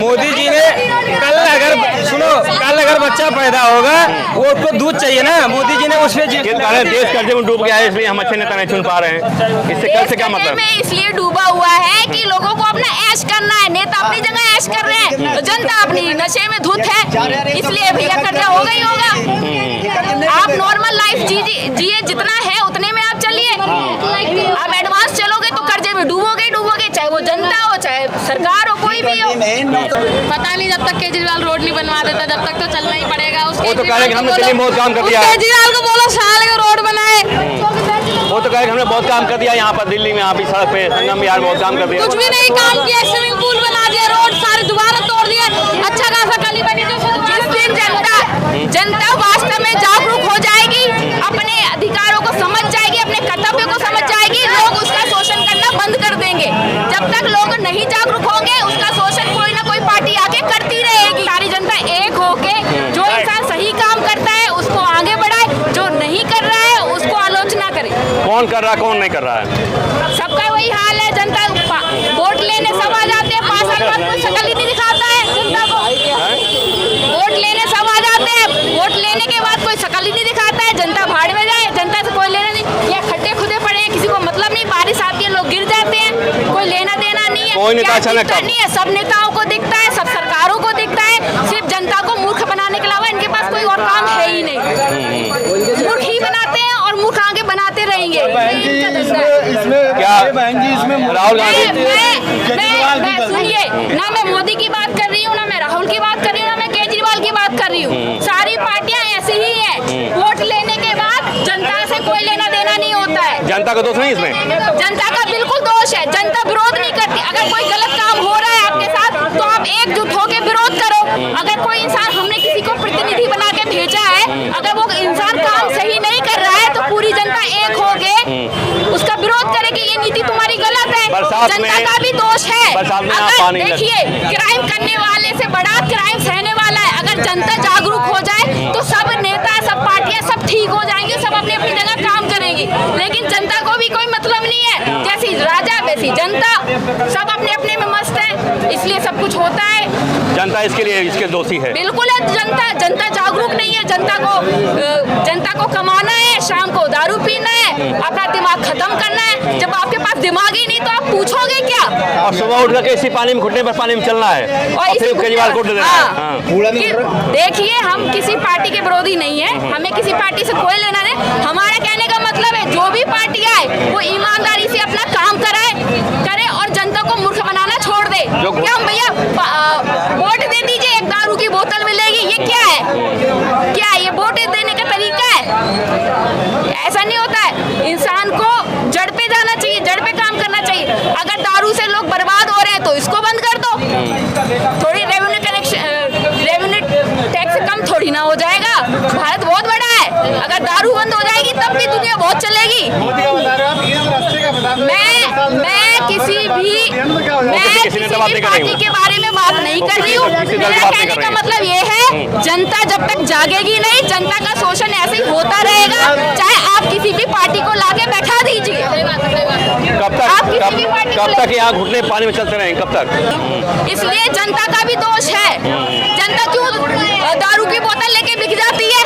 मोदी जी ने कल अगर बच्चा पैदा होगा वो उसको दूध चाहिए ना, मोदी जी ने उस पे देश कर्जे में डूब गया है, इसलिए हम अच्छे नेता नहीं चुन पा रहे हैं। इससे कल से क्या मतलब? में इसलिए डूबा हुआ है कि लोगों को अपना ऐश करना है, नेता अपनी जगह ऐश कर रहे हैं तो जनता अपनी नशे में धुत है, इसलिए भैया कर्जा होगा ही होगा। आप नॉर्मल लाइफ जिए, जितना है उतने में आप चलिए। आप एडवांस चलोगे तो कर्जे में डूबोगे, चाहे वो जनता हो चाहे सरकार हो, कोई भी हो। पता नहीं जब तक केजरीवाल रोड नहीं बनवा देता तब तक तो चलना ही पड़ेगा। वो तो कह रहे हमने दिल्ली में बहुत काम कर दिया। केजरीवाल को बोलो साल का रोड बनाए। वो तो कह रहे हमने बहुत काम कर दिया यहाँ पर दिल्ली में, यहाँ पे सड़क पे संगम बिहार बहुत काम कर दिया। कुछ भी नहीं काम किया, स्विमिंग पूल बना दिया, रोड सारे दोबारा तोड़ दिए, अच्छा खासा गली बनी थी। जिस दिन जनता वास्तव में जागरूक हो जाएगी, अपने अधिकारों को समझ जाएगी, अपने कर्तव्य को समझ जाएगी, लोग उसका शोषण करना बंद कर देंगे। जब तक लोग नहीं जागरूक होंगे उसका शोषण कोई ना कोई पार्टी आके करती रहेगी। सारी जनता एक होके जो इंसान सही काम करता है उसको आगे बढ़ाए, जो नहीं कर रहा है उसको आलोचना करे। कौन कर रहा है कौन नहीं कर रहा है, सबका वही हाल है। जनता वोट लेने सब आ जाते हैं, 5 साल बाद कोई शकल ही नहीं दिखाता है जनता को। वोट लेने सब आ जाते हैं, वोट लेने के बाद कोई शकल ही नहीं दिखाता है, जनता भाड़ में जाए, जनता से कोई लेना नहीं। या खड्डे खुदे पड़े हैं, किसी को मतलब नहीं, बारिश आती है लोग गिर जाते हैं, कोई लेना देना नहीं है। कोई नेता अच्छा नहीं है, सब नेताओं को दिखता है, सब सरकारों को दिखता है, सिर्फ जनता को मूर्ख बनाने के अलावा इनके पास कोई और काम है ही नहीं। मूर्ख ही बनाते हैं और मूर्ख आगे बनाते रहेंगे। क्या राहुल गांधी सुनिए, ना मैं मोदी की बात कर रही हूँ, ना मैं राहुल की बात कर रही हूँ, ना मैं केजरीवाल की बात कर रही हूँ। सारी पार्टियां ऐसी ही हैं। वोट लेने के बाद जनता से कोई लेना देना नहीं होता है। जनता का दोष नहीं इसमें, जनता का बिल्कुल दोष है। जनता विरोध नहीं करती। अगर कोई गलत काम हो रहा है आपके साथ तो आप एकजुट होकर विरोध करो। अगर कोई इंसान, हमने किसी को प्रतिनिधि बना के भेजा है, अगर वो इंसान काम सही नहीं कर रहा है तो पूरी जनता एक होके उसका विरोध करे कि ये नीति तुम्हारी गलत है। जनता का भी दोष है। अगर देखिए, क्राइम करने वाले से बड़ा क्राइम सहने वाला है। अगर जनता जागरूक हो जाए तो सब नेता, सब पार्टियां सब ठीक हो जाएंगे, सब अपनी अपनी जगह काम करेंगी। लेकिन जनता को भी कोई मतलब नहीं है, जैसी राजा वैसी जनता, सब अपने अपने में मस्त है, इसलिए सब कुछ होता है। जनता इसके लिए इसके दोषी है। बिल्कुल है, जनता जागरूक नहीं है। जनता को कमाना है, शाम को दारू पीना है, अपना दिमाग खत्म करना है। जब आपके पास दिमाग ही नहीं तो आप पूछोगे क्या? और सुबह उठ करके इसी पानी में घुटने पर पानी में चलना है और फिर केजरीवाल को देना है। देखिए, हम किसी पार्टी के विरोधी नहीं है, हमें किसी पार्टी से कोई लेना नहीं। हमारा कहने का मतलब है जो भी पार्टी आए वो ईमानदारी से अपना काम करे और जनता को मूर्ख बनाना छोड़ दे। क्या हम भैया वोट दे दीजिए, एक दारू की बोतल मिलेगी, ये क्या है? क्या ये वोट देने का तरीका है? ऐसा नहीं होता है। इंसान को जड़ पे जाना चाहिए, जड़ पे काम करना चाहिए। अगर दारू से लोग बर्बाद हो रहे हैं तो इसको बंद कर दो। थोड़ी रेवेन्यू टैक्स कम थोड़ी ना हो जाएगा। भारत बहुत बड़ा है, अगर दारू बंद हो जाएगी तब भी दुनिया बहुत चलेगी। मैं किसी भी पार्टी के बारे में बात नहीं कर रही हूँ। मेरा कहने का मतलब ये है, जनता जब तक जागेगी नहीं, जनता का शोषण ऐसे ही होता रहेगा। चाहे आप किसी भी पार्टी को लाके बैठा दीजिए। कब तक यहाँ घुटने पानी में चलते रहेंगे? कब तक? इसलिए जनता का भी दोष है। जनता क्यों दारू की बोतल लेके बिक जाती है?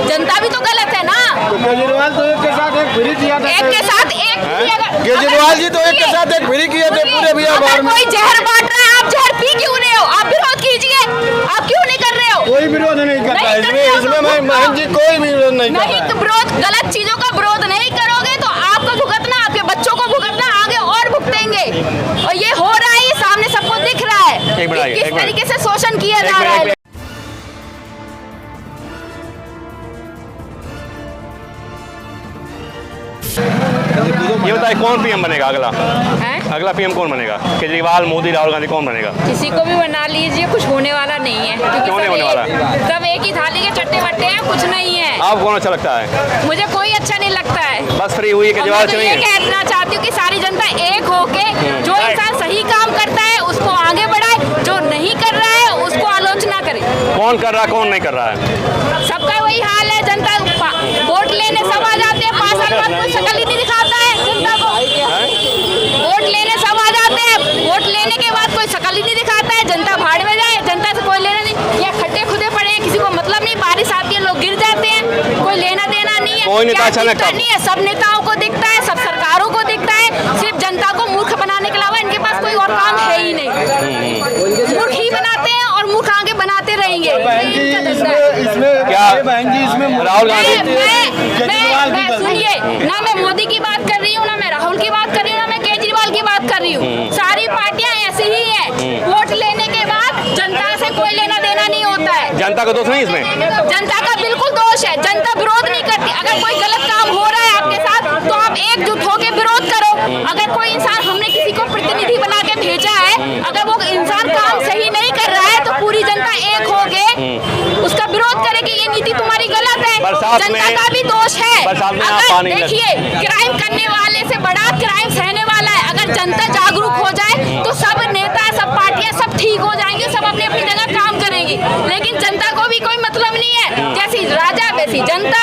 जनता भी तो गलत है ना। केजरीवाल तो एक के साथ एक फ्री किया था। एक के साथ एक केजरीवाल जी तो एक के साथ एक फ्री किए थे पूरे बिहार भर में। कोई जहर बांट रहा है, आप जहर पी क्यों रहे हो? आप विरोध कीजिए। आप क्यों नहीं कर रहे हो? कोई विरोध नहीं करता है इसमें महंत जी कोई भी विरोध नहीं करता है। विरोध, गलत चीजों का विरोध नहीं करोगे तो आपको भुगतना, आपके बच्चों को भुगतना, आगे और भुगतेंगे। और ये हो रहा है, ये सामने सबको दिख रहा है किस तरीके से शोषण किया जा रहा है। ये बताइए कौन पीएम बनेगा अगला पीएम कौन बनेगा? केजरीवाल, मोदी, राहुल गांधी, कौन बनेगा? किसी को भी बना लीजिए, कुछ होने वाला नहीं है। क्यों नहीं होने वाला? सब एक ही थाली के चट्टे बट्टे हैं, कुछ नहीं है। आपको कौन अच्छा लगता है? मुझे कोई अच्छा नहीं लगता है। बस फ्री हुई केजरीवाल मैं ये कहना चाहती हूँ कि सारी जनता एक होके जो इंसान सही काम करता है उसको आगे बढ़ाए, जो नहीं कर रहा है उसको आलोचना करे। कौन कर रहा है कौन नहीं कर रहा है? सबका वही हाल है। जनता वोट लेने सब आ जाते हैं, 5 साल बाद कोई शकल ही नहीं दिखाता है जनता को। वोट लेने सब आ जाते हैं, वोट लेने के बाद कोई शकल ही नहीं दिखाता है, जनता भाड़ में कोई नेता क्या अचानक दिखता कब? नहीं है, सब नेताओं को दिखता है, सब सरकारों को दिखता है, सिर्फ जनता को मूर्ख बनाने के अलावा इनके पास कोई और काम है ही नहीं। मूर्ख ही बनाते हैं और मूर्ख आगे बनाते रहेंगे। ये इनका धंधा है। क्या राहुल गांधी मैं सुनिए ना, मैं मोदी की बात कर रही हूँ, ना मैं राहुल की बात कर रही हूँ, ना मैं केजरीवाल की बात कर रही हूँ। सारी पार्टियां ऐसी ही हैं। वोट लेने के बाद जनता से कोई लेना देना नहीं होता है। जनता का दोष नहीं इसमें? जनता का बिल्कुल दोष है, जनता विरोध नहीं करती। अगर कोई गलत काम हो रहा है आपके साथ तो आप एकजुट होकर विरोध करो। अगर कोई इंसान, हमने किसी को प्रतिनिधि बना के भेजा है, अगर वो इंसान काम सही नहीं कर रहा है तो पूरी जनता एक होके उसका विरोध करे कि ये नीति तुम्हारी गलत है। जनता का भी दोष है। अगर देखिए, क्राइम करने वाले से बड़ा क्राइम सहने वाला है। अगर जनता जागरूक हो जाए तो सब नेता, सब पार्टियां सब ठीक हो जाएंगे, सब अपनी अपनी जगह काम करेंगी। लेकिन जनता को भी कोई मतलब नहीं है, जैसी राजा वैसी जनता,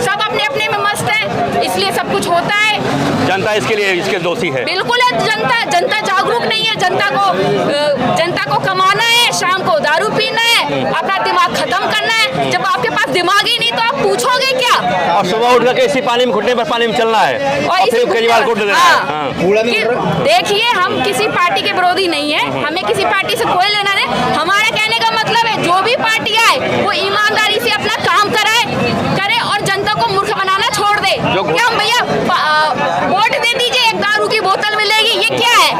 सब अपने अपने में मस्त है, इसलिए सब कुछ होता है। जनता इसके लिए इसके दोषी है। बिल्कुल है, जनता जागरूक नहीं है। जनता को कमाना है, शाम को दारू पीना है, अपना दिमाग खत्म करना है। जब आपके पास दिमाग ही नहीं तो आप पूछोगे क्या? और सुबह उठ करके इसी पानी में घुटने पर पानी में चलना है और फिर केजरीवाल को देना है। हाँ। देखिए, हम किसी पार्टी के विरोधी नहीं है, हमें किसी पार्टी से कोई लेना नहीं। हमारा कहने का मतलब है जो भी पार्टी आए वो ईमानदारी से अपना काम करे और जनता को मूर्ख बनाना छोड़ दे। क्या भैया वोट दे दीजिए, एक दारू की बोतल मिलेगी, ये क्या है?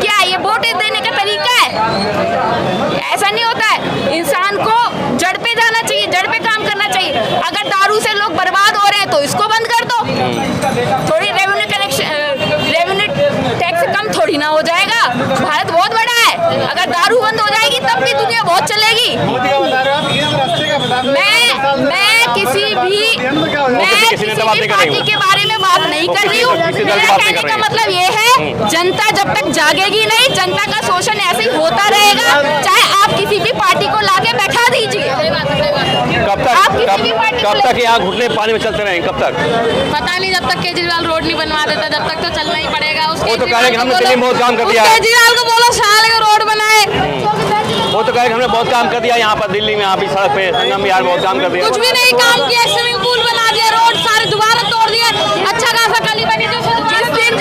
क्या ये वोट देने का तरीका है? ऐसा नहीं होता है। इंसान को जड़ पे जाना चाहिए, जड़ पे काम करना चाहिए। अगर दारू से लोग बर्बाद हो रहे हैं तो इसको बंद कर दो। थोड़ी रेवेन्यू टैक्स कम थोड़ी ना हो जाएगा। भारत बहुत बड़ा है, अगर दारू बंद हो जाएगी तब भी दुनिया बहुत चलेगी। मैं किसी पार्टी के बारे में बात नहीं कर रही हूँ। मेरा कहने का मतलब ये है, जनता जब तक जागेगी नहीं, जनता का शोषण ऐसे ही होता रहेगा। चाहे आप किसी भी पार्टी को लाके बैठा दीजिए। कब तक यहाँ घुटने पानी में चलते रहेंगे? कब तक? पता नहीं, जब तक केजरीवाल रोड नहीं बनवा देता जब तक तो चलना ही पड़ेगा। वो तो कह रहे कि हमने दिल्ली में बहुत काम कर दिया। केजरीवाल को बोलो साल का रोड बनाए। वो तो कह रहे कि हमने बहुत काम कर दिया यहाँ पर दिल्ली में, यहाँ पे सड़क पे संगम बिहार बहुत काम कर दिया। कुछ भी नहीं काम किया, स्विमिंग पूल बना दिया, रोड सारे दोबारा तोड़ दिए। अच्छा खासा गली बनी तो जिस दिन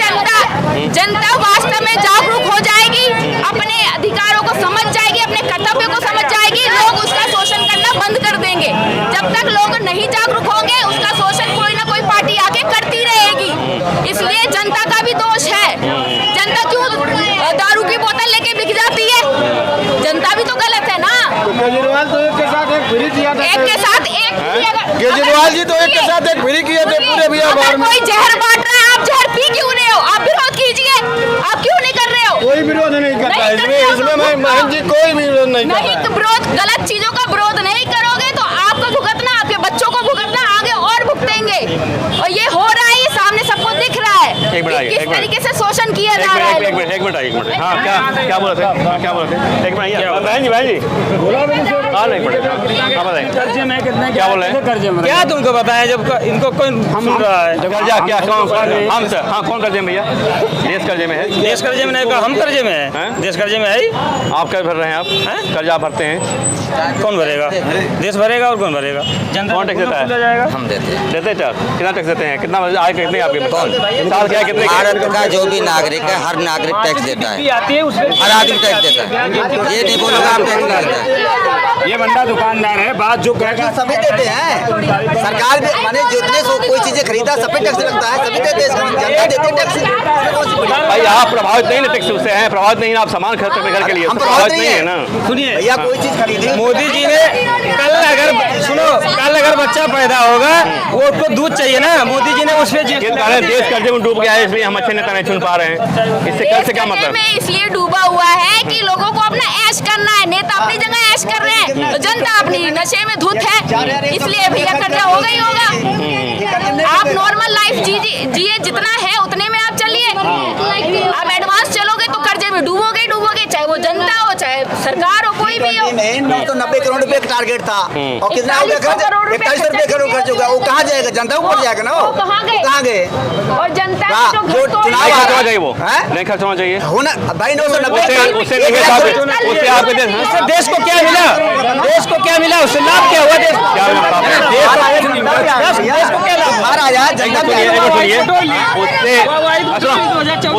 जनता वास्तव में जागरूक हो जाएगी, अपने अधिकारों को समझ जाएगी, अपने कर्तव्य को समझ जाएगी, लोग उसका शोषण करना बंद कर देंगे। जब तक लोग नहीं जागरूक होंगे, उसका शोषण कोई ना कोई पार्टी आके करती रहेगी। इसलिए जनता का भी दोष है। जनता क्यों दारू की बोतल लेके बिक जाती है? जनता भी तो गलत है ना। केजरीवाल तो एक के साथ एक फ्री किया था। एक के साथ एक केजरीवाल जी तो एक के साथ एक फ्री किए थे पूरे बिहार अगर कोई जहर बांट रहा है, आप जहर पी क्यों रहे हो? आप विरोध कीजिए। आप क्यों नहीं कर रहे हो? कोई विरोध नहीं करता इसमें महंत जी कोई भी विरोध नहीं नहीं तो विरोध, गलत चीजों का विरोध नहीं करोगे तो आपको भुगतना, आपके बच्चों को भुगतना, आगे और भुगतेंगे। और ये हो रहा है, ये सामने सबको दिख रहा है किस तरीके से शोषण किया जा रहा है। एक मिनट। हाँ, क्या बोल रहे थे? एक मिनट बहन जी हाँ, नहीं पड़ेगा। हाँ बताइए, कर्जे में कितने क्या बोल रहे हैं? कर्जे में क्या तुमको बताएं, जब इनको कौन सुन रहा है? कर्जा क्या? हम सर, हाँ, कौन कर्जे में भैया? देश कर्जे में है। देश कर्जे में नहीं, हम कर्जे में है। देश कर्जे में है। आप कर्ज भर रहे हैं? आप कर्जा भरते हैं? कौन भरेगा? देश भरेगा और कौन भरेगा? जनता कौन टैक्स देता है? जाएगा। हम देते हैं। देते हैं टैक्स? कितना टैक्स देते हैं? कितना आय कितने आपके? साल क्या कितने? भारत का जो भी नागरिक है, हर नागरिक टैक्स देता है, आती है उसमें हर आदमी टैक्स देता है। ये नहीं बोलोगे आप टैक्स नहीं देता है। ये बंदा दुकानदार है, बात जो कहेगा सभी देते हैं। सरकार भी माने जितने कोई चीजें खरीदा सब पे टैक्स लगता है, सभी देते हैं, जनता देते टैक्स। भाई आप प्रभावित नहीं ना टैक्स उससे हैं, प्रभावित नहीं ना आप सामान खरीदते अपने घर के लिए, हम प्रभावित नहीं है ना। सुनिए, भैया कोई चीज खरीदी, मोदी जी ने कल अगर बच्चा पैदा होगा वो उसको दूध चाहिए ना, मोदी जी ने उस पे देश कर्जे में डूब गया है, इसलिए हम अच्छे नेता नहीं चुन पा रहे हैं। इससे कल से क्या मतलब? में इसलिए डूबा हुआ है कि लोगों को अपना ऐश करना है। नेता अपनी जगह ऐश कर रहे हैं, तो जनता अपनी नशे में धुत है, इसलिए भैया कर्जा होगा ही होगा। आप नॉर्मल लाइफ जिए, जितना है उतने में आप चलिए। आप एडवांस चलोगे तो कर्जे में डूबोगे, चाहे वो जनता हो चाहे सरकार हो, कोई कोई भी हो। में 990 करोड़ रुपए का टारगेट था और कितना हो गया 4100 करोड़ रुपए 4100 रुपए करोड़ खर्च हो गया। वो कहाँ जाएगा? जनता को ऊपर जाएगा ना। वो कहाँ गए? कहाँ गए? और जनता हाँ, की जो जो घर तोड़ चुनाव नहीं आ खर्च रहा होना चाहिए, वो है? नहीं खर्च होना चाहिए। होना भाई 990 उससे नहीं है साहब, उससे आपके देश को क्या मिला? देश को क्या मिला? उससे लाभ क्या हुआ? देश को क्या मिला? देश को क्या लाभ? महाराजा जनता सुनिए, क्या एक मिनट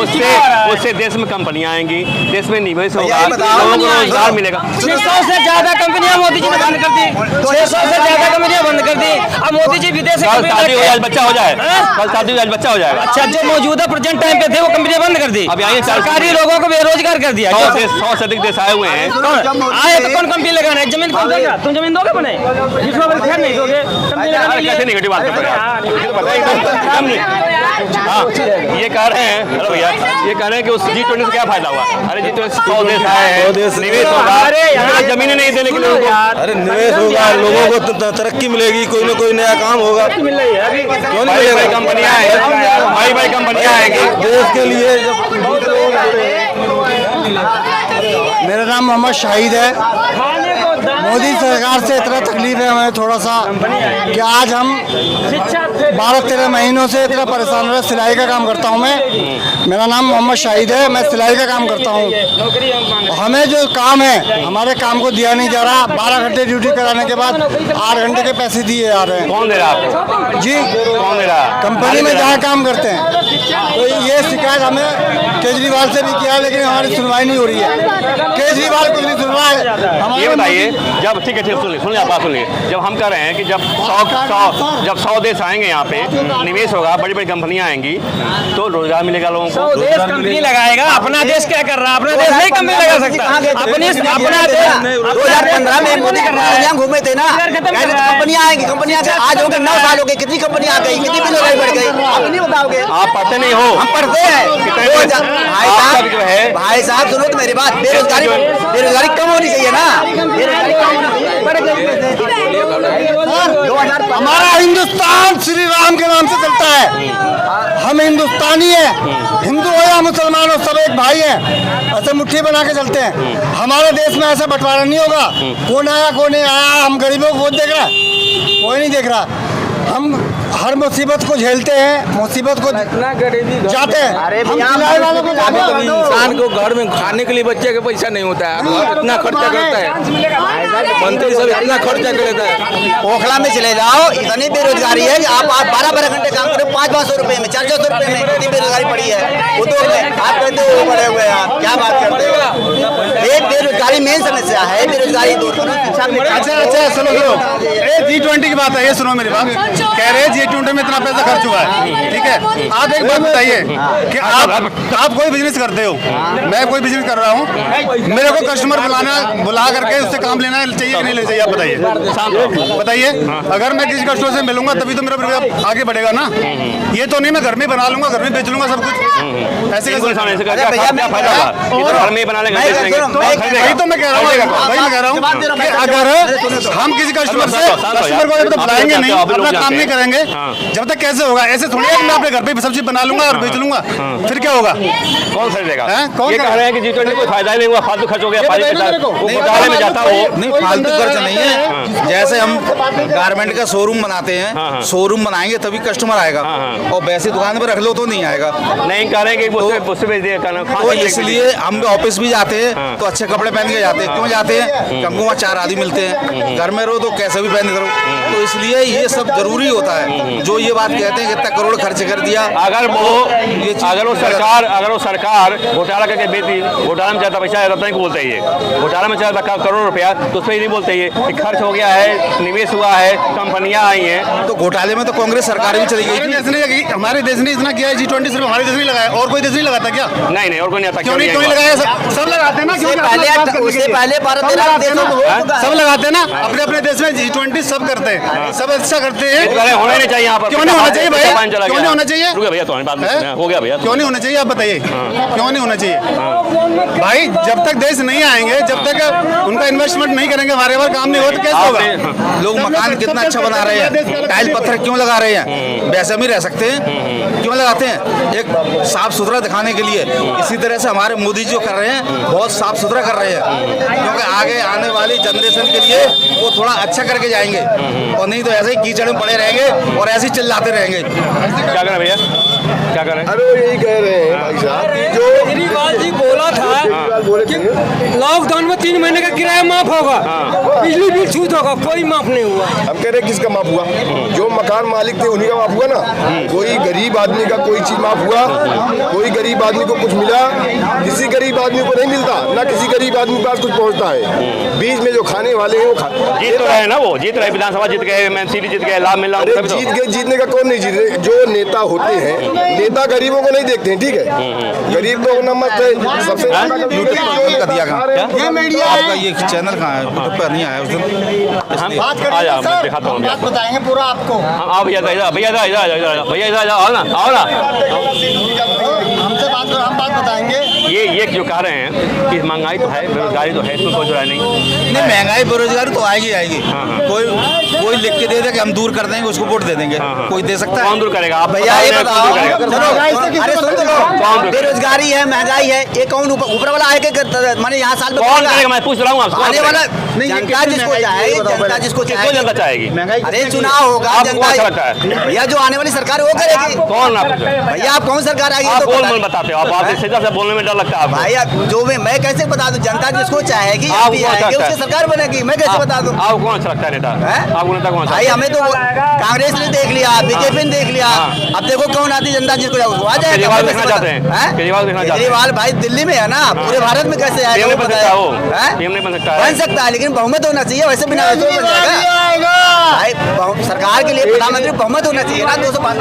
सुनिए। उससे देश में कंपनियां आएंगी, देश में निवेश होगा, भैया, बताओ। लोगों को रोजगार मिलेगा। 600 से ज्यादा कंपनियां मोदी जी ने बंद कर दी। 600 से ज्यादा कंपनियां बंद कर दी। अब मोदी जी विदेश से कल कंपनी शादी हो जाए, रखे। बच्चा हो जाए, कल शादी हो जाए, बच्चा हो जाएगा। अच्छा, जो मौजूदा प्रेजेंट टाइम पे थे वो कंपनियां बंद कर दी। अब यहाँ सरकारी लोगों को बेरोजगार कर दिया। 100 से अधिक देश आए हुए हैं। आए तो कौन कंपनी लगाना है? जमीन कौन देगा? तुम जमीन दोगे बने? जिसको खैर नहीं दोगे कंपनी लगाने के लिए। कैसे नेगेटिव बात करते हैं? ये तो पता है एकदम नहीं। हाँ, ये कह रहे हैं, हेलो भैया, ये कह रहे हैं कि उस G20 से क्या फायदा हुआ? अरे G20 100 देश आए हैं, निवेश होगा, जमीनें नहीं देने के लिए लोगों को। अरे निवेश होगा, लोगों को तरक्की मिलेगी, कोई ना कोई नया काम होगा। क्यों नहीं बड़ी मिलेगा? बड़ी कंपनियां आएंगी, बड़ी बड़ी कंपनियां आएंगी। देश के लिए मेरा नाम मोहम्मद शाहिद है। मोदी सरकार से इतना तकलीफ है हमें थोड़ा सा कि आज हम 12-13 महीनों से इतना परेशान हो रहे। सिलाई का काम करता हूँ मैं। मेरा नाम मोहम्मद शाहिद है, मैं सिलाई का काम करता हूँ। हमें जो काम है हमारे काम को दिया नहीं जा रहा। 12 घंटे ड्यूटी कराने के बाद 8 घंटे के पैसे दिए जा रहे हैं। कौन दे रहा है आपको? जी, कौन दे रहा है? कंपनी में जहाँ काम करते हैं। तो ये शिकायत हमें केजरीवाल से भी किया, लेकिन हमारी सुनवाई नहीं हो रही है। केजरीवाल कुछ नहीं सुन रहा है। ये बताइए, जब ठीक है सुनिए आप बात सुनिए। जब हम कह रहे हैं कि जब 100 देश आएंगे यहाँ पे, निवेश होगा, बड़ी बड़ी कंपनियां आएंगी, तो रोजगार मिलेगा लोगों को। देश कंपनी लगाएगा। अपना देश क्या कर रहा है? अपना देश नहीं कंपनी लगा सकता। अपना देश 2015 में मोदी यहाँ घूमे थे ना, कंपनियां आएंगी, कंपनियां आज हो गए 9 साल हो गए, कितनी कंपनियां आ गई, कितनी बेरोजगारी बढ़ गई, आप नहीं बताओगे? आप पढ़ते नहीं हो? हम पढ़ते हैं। आप तक जो है भाई साहब सुनो तो मेरी बात, बेरोजगारी कम होनी चाहिए ना। बेरोजगारी कम होनी चाहिए। बढ़ गई। हमारा हिंदुस्तान श्री राम के नाम से चलता है। हम हिंदुस्तानी हैं, हिंदू हो या मुसलमान हो, सब एक भाई हैं। ऐसे मुट्ठी बना के चलते हैं। हमारे देश में ऐसा बंटवारा नहीं होगा। कौन आया कौन नहीं आया, हम गरीबों को वोट देख रहा है? कोई नहीं देख रहा। हम हर मुसीबत को झेलते हैं, मुसीबत को जाते हैं। हम सिलाई वालों को जाते हैं। इंसान को घर में खाने के लिए बच्चे का पैसा नहीं होता है, इतना खर्चा करता है। मंत्री सब इतना खर्चा करता है। ओखला में चले जाओ, इतनी बेरोजगारी है कि आप 12-12 घंटे काम करो 500 रुपए में, 400 रुपए में, इतनी बेरोजगारी पड़ी है उद्योग में। आप कहते हो बड़े हुए हैं, आप क्या बात करते हो? ये बेरोजगारी मेन समस्या है, बेरोजगारी दूर करो। अच्छा सुनो G20 की बात है, ये सुनो मेरी बात। कह रहे हैं G20 में इतना पैसा खर्च हुआ है, ठीक है। आप एक बात बताइए कि आप कोई बिजनेस करते हो, मैं कोई बिजनेस कर रहा हूँ, मेरे को कस्टमर बुला करके उससे काम लेना चाहिए कि नहीं लेना चाहिए? आप बताइए। अगर मैं किसी कस्टमर से मिलूंगा तभी तो मेरा बिजनेस आगे बढ़ेगा ना। ये तो नहीं मैं घर में बना लूंगा, घर में बेच लूंगा सब कुछ। ऐसे घर में बना लेंगे, वही तो मैं कह रहा हूँ कि अगर हम किसी कस्टमर को बुलाएंगे नहीं, अपना काम नहीं करेंगे, जब तक कैसे होगा? ऐसे थोड़ी है कि मैं अपने घर पे सब चीज बना लूंगा और बेच लूंगा, फिर क्या होगा? कौन खरीदेगा? कौन ये कह रहे हैं कि G20 कोई फायदा ही नहीं हुआ, फालतू खर्च हो गया, घोटाले में जाता हो। नहीं, फालतू खर्च नहीं है। जैसे हम गारमेंट का शोरूम बनाते हैं, शोरूम बनाएंगे तभी कस्टमर आएगा, और वैसे दुकान पर रख लो तो नहीं आएगा। नहीं कह रहे हैं कि उससे भेज दिया। तो इसलिए हम ऑफिस भी जाते हैं तो अच्छे कपड़े पहन के जाते हैं। क्यों जाते हैं? कि हमको वहाँ 4 आदमी मिलते हैं। घर में रहो तो कैसे भी पहन करो, तो इसलिए ये सब जरूरी होता है। जो ये बात कहते हैं कि इतना करोड़ खर्च कर दिया, अगर वो सरकार घोटाला करके बेची, घोटाला में ज्यादा पैसा रहता नहीं बोलते ये, घोटाला में ज्यादा करोड़ रुपया, तो उसमें नहीं बोलते ये कि खर्च हो गया है, निवेश हुआ है, कंपनियां आई हैं। तो घोटाले में तो कांग्रेस सरकार भी चली गई थी। हमारे देश ने इतना किया है, G20 सिर्फ हमारे देश नहीं लगाया, और कोई देश नहीं लगाता क्या? नहीं और कोई नहीं आता। क्यों नहीं लगाया? सब लगाते हैं ना। उससे पहले भारत सब लगाते हैं ना, अपने अपने देश में G20 सब करते हैं, सब अच्छा करते हैं। होना नहीं चाहिए यहाँ पर? क्यों नहीं होना चाहिए भैया? पानी चला क्यों गया। नहीं होना चाहिए? रुको भैया, तुम्हारी बात हैं? हो गया भैया। क्यों नहीं होना चाहिए आप बताइए, क्यों नहीं होना चाहिए भाई? जब तक देश नहीं आएंगे, जब तक उनका इन्वेस्टमेंट नहीं करेंगे, हमारे बार काम नहीं हो तो कैसे होगा? लोग मकान कितना अच्छा बना रहे हैं, टाइल पत्थर क्यों लगा रहे हैं? वैसे भी रह सकते हैं, क्यों लगाते हैं? एक साफ सुथरा दिखाने के लिए। इसी तरह से हमारे मोदी जी जो कर रहे हैं बहुत साफ सुथरा कर रहे हैं, क्योंकि आगे आने वाली जनरेशन के लिए वो थोड़ा अच्छा करके जाएंगे, और नहीं तो ऐसे ही कीचड़ में पड़े रहेंगे और ऐसे ही चिल्लाते रहेंगे। क्या करें भैया, क्या करें? अरे वो यही कह रहे हैं भाई साहब कि जो केजरीवाल जी बोला था कि लॉकडाउन में 3 महीने का किराया माफ होगा, बिजली बिल छूट होगा, कोई माफ नहीं हुआ। हम कह रहे हैं किसका माफ हुआ? जो मकान मालिक थे उन्हीं का माफ हुआ ना। कोई गरीब आदमी का कोई चीज माफ हुआ? कोई गरीब आदमी को कुछ मिला? किसी गरीब आदमी को नहीं मिलता, ना किसी गरीब आदमी के पास कुछ पहुंचता है। बीच में जो खाने वाले हैं वो जीत तो रहे ना, वो जीत रहे, विधानसभा जीत गए, सीटी जीत गए, लाभ मिल रहा अरे जीत गए, जीतने का कौन नहीं जीत रहे? जो नेता होते हैं, नेता गरीबों को नहीं देखते हैं, ठीक है? गरीब लोग नमक सबसे यूट्यूब का दिया कहाँ? ये मीडिया आपका ये चैनल कहाँ है? यूट्यूब पर नहीं आया उस दिन। आ जाओ, मैं दिखाता हूँ। बात बताएंगे पूरा आपको। आओ भैया, भैया भैया भैया आओ ना, आओ ना। हमसे बात करो, हम बात बताएंगे। ये जो कह रहे हैं कि महंगाई तो है, बेरोजगारी तो है, इसमें कोई बुराई नहीं। नहीं, महंगाई बेरोजगारी तो आएगी आएगी। कोई लिख के दे दे कि हम दूर कर देंगे, उसको वोट दे देंगे। कोई दे सकता है? कौन दूर करेगा? आप भैया ये बताओ, कौन अरे सुन तो लो, बेरोजगारी है, महंगाई है, ये कौन ऊपर वाला आएगा? माने यहाँ साल में करेगा? मैं पूछ रहा हूँ आपसे। आने वाला जनता जिसको चाहे, जनता जिसको किसको जनता चाहेगी? अरे चुनाव होगा, आपको कौन अच्छा लगता है? भैया जो आने वाली सरकार वो करेगी। कौन आप? भैया आप कौन सरकार आएगी? आप तो बोल बता- बोल बताते हो, आप सीधा से बोलने में डर लगता है आपको। भाई जो मैं कैसे बता दूं? जनता जिसको चाहेगी आपको MP कौन अच्छा आएगी, लगता है? उसकी सरकार बनेगी, मैं कैसे बता दूं? आपको कौन अच्छा लगता है नेता? हैं? आपको नेता कौन अच्छा भाई लगता है? हमें तो कांग्रेस ने देख लिया, बीजेपी ने देख लिया, अब देखो कौन आती जनता जिसको उसको आ जाएगा। केजरीवाल देखना चाहते हैं? केजरीवाल देखना चाहते हैं? केजरीवाल भाई दिल्ली में है ना, पूरे भारत में कैसे आएगा? PM नहीं बन सकता वो, हैं? PM नहीं बन सकता है। बन सकता है, लेकिन बहुमत होना चाहिए, वैसे बिना वैसे बन जाएगा। भाई सरकार के लिए प्रधानमंत्री बहुमत होना चाहिए ना, 205।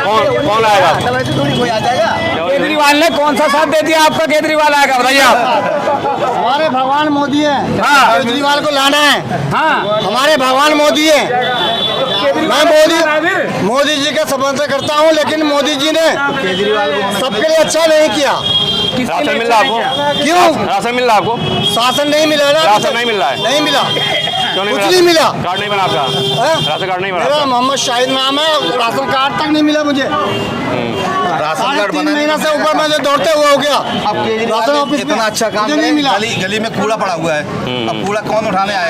कौन आएगा? वैसे थोड़ी कोई आ जाएगा। केजरीवाल ने कौन सा साथ दे दिया आपका? केजरीवाल आएगा, बताइए आप। हमारे भगवान मोदी है, हाँ। केजरीवाल को लाना है। हाँ, हमारे भगवान मोदी है। मैं मोदी जी का समर्थन करता हूँ, लेकिन मोदी जी ने सबके लिए अच्छा नहीं किया। राशन मिल रहा है आपको? क्यों? राशन मिल रहा है आपको? शासन नहीं मिला ना, राशन नहीं मिल रहा है? नहीं मिला, क्यों नहीं कुछ नहीं मिला। कार्ड नहीं बना आपका? हैं? राशन कार्ड नहीं बना मेरा आपका? मोहम्मद शाहिद नाम है, राशन कार्ड तक नहीं मिला मुझे। राशन साढ़े कार्ड 3 बना महीना से ऊपर मैं दौड़ते हुए हो गया। अब राशन ऑफिस में इतना अच्छा काम मुझे नहीं करें, मिला। गली में कूड़ा पड़ा हुआ है, अब कूड़ा कौन उठाने आएगा?